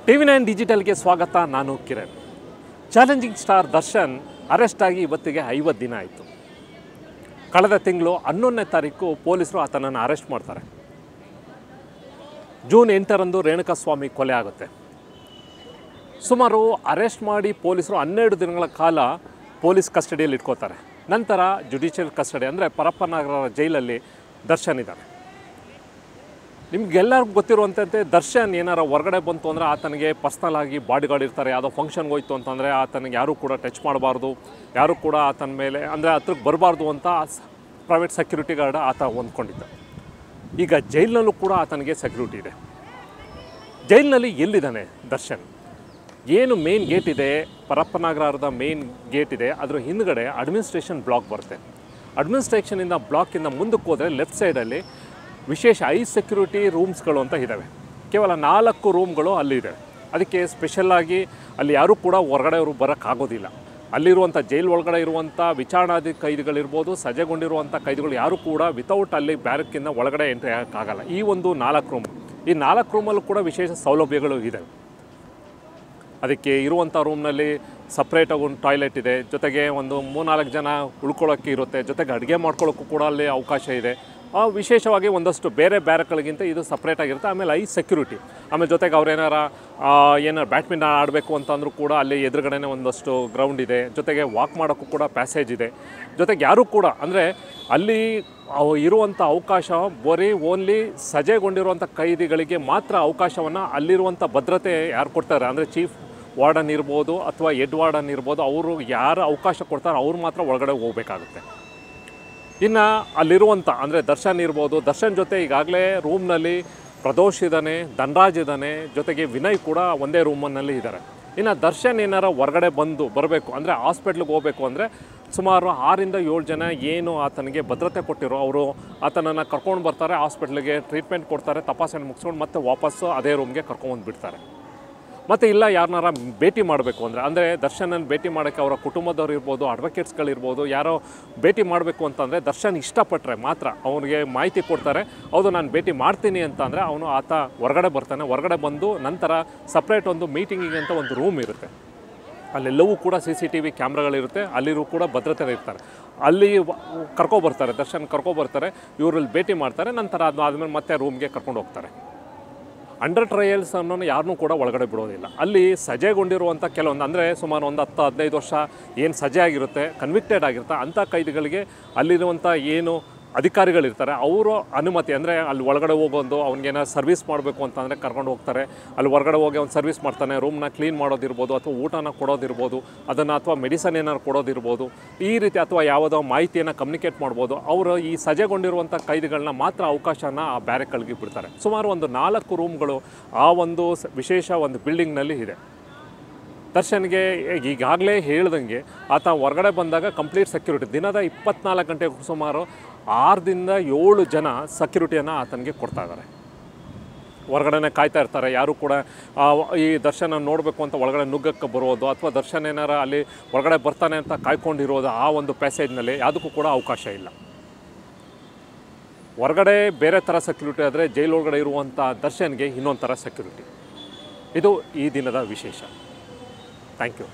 TV9 ಡಿಜಿಟಲ್ಗೆ ಸ್ವಾಗತ. ನಾನು Kiran. Challenging star Darshan arrest ಆಗಿ ಇವತ್ತಿಗೆ 50 ದಿನ ಆಯಿತು. ಕಳೆದ ತಿಂಗಳು 11ನೇ ತಾರೀಕು ಪೊಲೀಸರು ಆತನನ್ನು ಅರೆಸ್ಟ್ ಮಾಡ್ತಾರೆ. ಜೂನ್ 8ರಂದು ರೇಣುಕಾಸ್ವಾಮಿ ಕೊಲೆ ಆಗುತ್ತೆ. ಸುಮಾರು ಅರೆಸ್ಟ್ ಮಾಡಿ ಪೊಲೀಸರು 12 ದಿನಗಳ ಕಾಲ ಪೊಲೀಸ್ ಕಸ್ಟಡಿಯಲ್ಲಿ ಇಟ್ಕೋತಾರೆ. ನಂತರ ಜುಡಿಷಿಯಲ್ ಕಸ್ಟಡಿ ಅಂದರೆ ಪರಪ್ಪನಗರ ಜೈಲಲ್ಲಿ ದರ್ಶನ್ ಇದ್ದಾನೆ. ನಿಮಗೆಲ್ಲರಿಗೂ ಗೊತ್ತಿರುವಂತೆ ದರ್ಶನ್ ಏನಾರ ಹೊರಗಡೆ ಬಂತು ಅಂದರೆ ಆತನಿಗೆ ಪರ್ಸ್ನಲ್ ಆಗಿ ಬಾಡಿಗಾರ್ಡ್ ಇರ್ತಾರೆ. ಯಾವುದೋ ಫಂಕ್ಷನ್ಗೆ ಹೋಯ್ತು ಅಂತಂದರೆ ಆತನಿಗೆ ಯಾರೂ ಕೂಡ ಟಚ್ ಮಾಡಬಾರ್ದು, ಯಾರೂ ಕೂಡ ಆತನ ಮೇಲೆ ಅಂದರೆ ಹತ್ರಕ್ಕೆ ಬರಬಾರ್ದು ಅಂತ ಪ್ರೈವೇಟ್ ಸೆಕ್ಯೂರಿಟಿ ಗಾರ್ಡ್ ಆತ ಹೊಂದ್ಕೊಂಡಿದ್ದ. ಈಗ ಜೈಲಿನಲ್ಲೂ ಕೂಡ ಆತನಿಗೆ ಸೆಕ್ಯೂರಿಟಿ ಇದೆ. ಜೈಲಿನಲ್ಲಿ ಎಲ್ಲಿದ್ದಾನೆ ದರ್ಶನ್? ಏನು ಮೇನ್ ಗೇಟ್ ಇದೆ, ಪರಪ್ಪನಗರದ ಮೇನ್ ಗೇಟ್ ಇದೆ, ಅದರ ಹಿಂದ್ಗಡೆ ಅಡ್ಮಿನಿಸ್ಟ್ರೇಷನ್ ಬ್ಲಾಕ್ ಬರುತ್ತೆ. ಅಡ್ಮಿನಿಸ್ಟ್ರೇಷನಿಂದ ಬ್ಲಾಕಿಂದ ಮುಂದಕ್ಕೆ ಹೋದರೆ ಲೆಫ್ಟ್ ಸೈಡಲ್ಲಿ ವಿಶೇಷ ಸೆಕ್ಯೂರಿಟಿ ರೂಮ್ಸ್ಗಳು ಅಂತ ಇದ್ದಾವೆ. ಕೇವಲ 4 ರೂಮ್ಗಳು ಅಲ್ಲಿದೆ. ಅದಕ್ಕೆ ಸ್ಪೆಷಲ್ಲಾಗಿ ಅಲ್ಲಿ ಯಾರೂ ಕೂಡ ಹೊರಗಡೆ ಅವರು ಬರೋಕ್ಕಾಗೋದಿಲ್ಲ. ಅಲ್ಲಿರುವಂಥ ಜೈಲ್ ಒಳಗಡೆ ಇರುವಂಥ ವಿಚಾರಣಾಧಿ ಕೈದಿಗಳಿರ್ಬೋದು, ಸಜೆಗೊಂಡಿರುವಂಥ ಕೈದಿಗಳು ಯಾರೂ ಕೂಡ ವಿತೌಟ್ ಅಲ್ಲಿ ಬ್ಯಾರಕ್ಕಿಂದ ಒಳಗಡೆ ಎಂಟ್ರಿ ಆಗೋಕ್ಕಾಗಲ್ಲ. ಈ ಒಂದು 4 ರೂಮ್, ಈ 4 ರೂಮಲ್ಲೂ ಕೂಡ ವಿಶೇಷ ಸೌಲಭ್ಯಗಳು ಇದೆ. ಅದಕ್ಕೆ ಇರುವಂಥ ರೂಮ್ನಲ್ಲಿ ಸಪ್ರೇಟಾಗಿ ಒಂದು ಟಾಯ್ಲೆಟ್ ಇದೆ, ಜೊತೆಗೆ ಒಂದು 3-4 ಜನ ಉಳ್ಕೊಳ್ಳೋಕ್ಕೆ ಇರುತ್ತೆ, ಜೊತೆಗೆ ಅಡುಗೆ ಮಾಡ್ಕೊಳ್ಳೋಕ್ಕೂ ಕೂಡ ಅಲ್ಲಿ ಅವಕಾಶ ಇದೆ. ವಿಶೇಷವಾಗಿ ಒಂದಷ್ಟು ಬೇರೆ ಬ್ಯಾರಕ್ಗಳಿಗಿಂತ ಇದು ಸಪ್ರೇಟಾಗಿರುತ್ತೆ. ಆಮೇಲೆ ಸೆಕ್ಯೂರಿಟಿ, ಆಮೇಲೆ ಜೊತೆಗೆ ಅವ್ರೇನಾರ ಬ್ಯಾಡ್ಮಿಂಟನ್ ಆಡಬೇಕು ಅಂತಂದ್ರೂ ಕೂಡ ಅಲ್ಲಿ ಎದುರುಗಡೆನೇ ಒಂದಷ್ಟು ಗ್ರೌಂಡ್ ಇದೆ, ಜೊತೆಗೆ ವಾಕ್ ಮಾಡೋಕ್ಕೂ ಕೂಡ ಪ್ಯಾಸೇಜ್ ಇದೆ. ಜೊತೆಗೆ ಯಾರೂ ಕೂಡ ಅಂದರೆ ಅಲ್ಲಿ ಇರುವಂಥ ಅವಕಾಶ ಓನ್ಲಿ ಸಜೆಗೊಂಡಿರುವಂಥ ಕೈದಿಗಳಿಗೆ ಮಾತ್ರ ಅವಕಾಶವನ್ನು ಅಲ್ಲಿರುವಂಥ ಭದ್ರತೆ ಯಾರು ಕೊಡ್ತಾರೆ ಅಂದರೆ ಚೀಫ್ ವಾರ್ಡನ್ ಇರ್ಬೋದು ಅಥವಾ ಹೆಡ್ ವಾರ್ಡನ್ ಇರ್ಬೋದು, ಅವರು ಯಾರು ಅವಕಾಶ ಕೊಡ್ತಾರೆ ಅವ್ರು ಮಾತ್ರ ಒಳಗಡೆ ಹೋಗಬೇಕಾಗುತ್ತೆ. ಇನ್ನು ಅಲ್ಲಿರುವಂಥ ಅಂದರೆ ದರ್ಶನ್ ಇರ್ಬೋದು, ದರ್ಶನ್ ಜೊತೆ ಈಗಾಗಲೇ ರೂಮ್ನಲ್ಲಿ ಪ್ರದೋಷ್ ಇದ್ದಾನೆ, ಧನ್ರಾಜ್ ಇದ್ದಾನೆ, ಜೊತೆಗೆ ವಿನಯ್ ಕೂಡ ಒಂದೇ ರೂಮಲ್ಲಿ ಇದ್ದಾರೆ. ಇನ್ನು ದರ್ಶನ್ ಏನಾರ ಹೊರಗಡೆ ಬರಬೇಕು ಅಂದರೆ ಹಾಸ್ಪಿಟ್ಲಿಗೆ ಹೋಗಬೇಕು ಅಂದರೆ ಸುಮಾರು 6ರಿಂದ 7 ಜನ ಏನು ಆತನಿಗೆ ಭದ್ರತೆ ಕೊಟ್ಟಿರೋ ಅವರು ಆತನನ್ನು ಕರ್ಕೊಂಡು ಬರ್ತಾರೆ, ಹಾಸ್ಪಿಟ್ಲಿಗೆ ಟ್ರೀಟ್ಮೆಂಟ್ ಕೊಡ್ತಾರೆ, ತಪಾಸಣೆ ಮುಗಿಸ್ಕೊಂಡು ಮತ್ತೆ ವಾಪಸ್ಸು ಅದೇ ರೂಮ್ಗೆ ಕರ್ಕೊಂಡ್ಬಂದು ಬಿಡ್ತಾರೆ. ಮತ್ತು ಇಲ್ಲ ಯಾರನ್ನಾರ ಭೇಟಿ ಮಾಡಬೇಕು ಅಂದರೆ ದರ್ಶನನ್ನು ಭೇಟಿ ಮಾಡೋಕ್ಕೆ ಅವರ ಕುಟುಂಬದವ್ರು ಇರ್ಬೋದು, ಅಡ್ವೊಕೇಟ್ಸ್ಗಳಿರ್ಬೋದು, ಯಾರೋ ಭೇಟಿ ಮಾಡಬೇಕು ಅಂತಂದರೆ ದರ್ಶನ್ ಇಷ್ಟಪಟ್ಟರೆ ಮಾತ್ರ ಅವನಿಗೆ ಮಾಹಿತಿ ಕೊಡ್ತಾರೆ. ಹೌದು ನಾನು ಭೇಟಿ ಮಾಡ್ತೀನಿ ಅಂತ ಅಂದರೆ ಆತ ಹೊರಗಡೆ ಬರ್ತಾನೆ. ಹೊರಗಡೆ ಬಂದು ನಂತರ ಸಪ್ರೇಟ್ ಒಂದು ಮೀಟಿಂಗಿಗೆ ಅಂತ ಒಂದು ರೂಮ್ ಇರುತ್ತೆ. ಅಲ್ಲೆಲ್ಲವೂ ಕೂಡ CCTV ಕ್ಯಾಮ್ರಾಗಳಿರುತ್ತೆ, ಅಲ್ಲಿರೂ ಕೂಡ ಭದ್ರತೆ ಇರ್ತಾರೆ. ಅಲ್ಲಿ ಕರ್ಕೊಬರ್ತಾರೆ, ದರ್ಶನ್ ಕರ್ಕೊಬರ್ತಾರೆ, ಇವರಲ್ಲಿ ಭೇಟಿ ಮಾಡ್ತಾರೆ. ನಂತರ ಅದಾದಮೇಲೆ ಮತ್ತೆ ರೂಮ್ಗೆ ಕರ್ಕೊಂಡು ಹೋಗ್ತಾರೆ. ಅಂಡರ್ ಟ್ರಯಲ್ಸ್ ಅನ್ನೋನು ಯಾರನ್ನೂ ಕೂಡ ಒಳಗಡೆ ಬಿಡೋದಿಲ್ಲ. ಅಲ್ಲಿ ಸಜೆಗೊಂಡಿರುವಂಥ ಕೆಲವೊಂದು ಅಂದರೆ ಸುಮಾರು ಒಂದು 10-15 ವರ್ಷ ಏನು ಸಜೆ ಆಗಿರುತ್ತೆ, ಕನ್ವಿಕ್ಟೆಡ್ ಆಗಿರುತ್ತೆ, ಅಂಥ ಕೈದಿಗಳಿಗೆ ಅಲ್ಲಿರುವಂಥ ಏನು ಅಧಿಕಾರಿಗಳಿರ್ತಾರೆ ಅವರು ಅನುಮತಿ ಅಂದರೆ ಅಲ್ಲಿ ಒಳಗಡೆ ಹೋಗೋದು ಅವ್ನಿಗೇನಾದ್ರು ಸರ್ವಿಸ್ ಮಾಡಬೇಕು ಅಂತಂದರೆ ಕರ್ಕೊಂಡು ಹೋಗ್ತಾರೆ. ಅಲ್ಲಿ ಹೊರಗಡೆ ಹೋಗಿ ಅವ್ನು ಸರ್ವಿಸ್ ಮಾಡ್ತಾನೆ, ರೂಮ್ನ ಕ್ಲೀನ್ ಮಾಡೋದಿರ್ಬೋದು, ಅಥವಾ ಊಟನ ಕೊಡೋದಿರ್ಬೋದು, ಅದನ್ನು ಅಥವಾ ಮೆಡಿಸನ್ ಏನಾದ್ರು ಕೊಡೋದಿರ್ಬೋದು, ಈ ರೀತಿ ಅಥವಾ ಯಾವುದೋ ಮಾಹಿತಿಯನ್ನು ಕಮ್ಯುನಿಕೇಟ್ ಮಾಡ್ಬೋದು. ಅವರು ಈ ಸಜೆಗೊಂಡಿರುವಂಥ ಕೈದಿಗಳನ್ನ ಮಾತ್ರ ಅವಕಾಶನ ಆ ಬ್ಯಾರಕ್ಗಳಿಗೆ ಬಿಡ್ತಾರೆ. ಸುಮಾರು ಒಂದು 4 ರೂಮ್ಗಳು ಆ ಒಂದು ವಿಶೇಷ ಒಂದು ಬಿಲ್ಡಿಂಗ್ನಲ್ಲಿ ಇದೆ. ದರ್ಶನ್ಗೆ ಈಗಾಗಲೇ ಹೇಳ್ದಂಗೆ ಆತ ಹೊರಗಡೆ ಬಂದಾಗ ಕಂಪ್ಲೀಟ್ ಸೆಕ್ಯೂರಿಟಿ, ದಿನದ 24 ಗಂಟೆ ಸುಮಾರು 6ರಿಂದ 7 ಜನ ಸೆಕ್ಯೂರಿಟಿಯನ್ನು ಆತನಿಗೆ ಕೊಡ್ತಾ ಇದ್ದಾರೆ. ಹೊರಗಡೆ ಕಾಯ್ತಾ ಇರ್ತಾರೆ. ಯಾರೂ ಕೂಡ ಈ ದರ್ಶನ ನೋಡಬೇಕು ಅಂತ ಒಳಗಡೆ ನುಗ್ಗಕ್ಕೆ ಬರೋದು ಅಥವಾ ದರ್ಶನ್ ಏನಾರ ಅಲ್ಲಿ ಹೊರಗಡೆ ಬರ್ತಾನೆ ಅಂತ ಕಾಯ್ಕೊಂಡಿರೋದು ಆ ಒಂದು ಪ್ಯಾಸೇಜ್ನಲ್ಲಿ ಯಾವುದಕ್ಕೂ ಕೂಡ ಅವಕಾಶ ಇಲ್ಲ. ಹೊರಗಡೆ ಬೇರೆ ಥರ ಸೆಕ್ಯೂರಿಟಿ ಆದರೆ ಜೈಲೊಳಗಡೆ ಇರುವಂಥ ದರ್ಶನ್ಗೆ ಇನ್ನೊಂದು ಥರ ಸೆಕ್ಯೂರಿಟಿ. ಇದು ಈ ದಿನದ ವಿಶೇಷ. Thank you.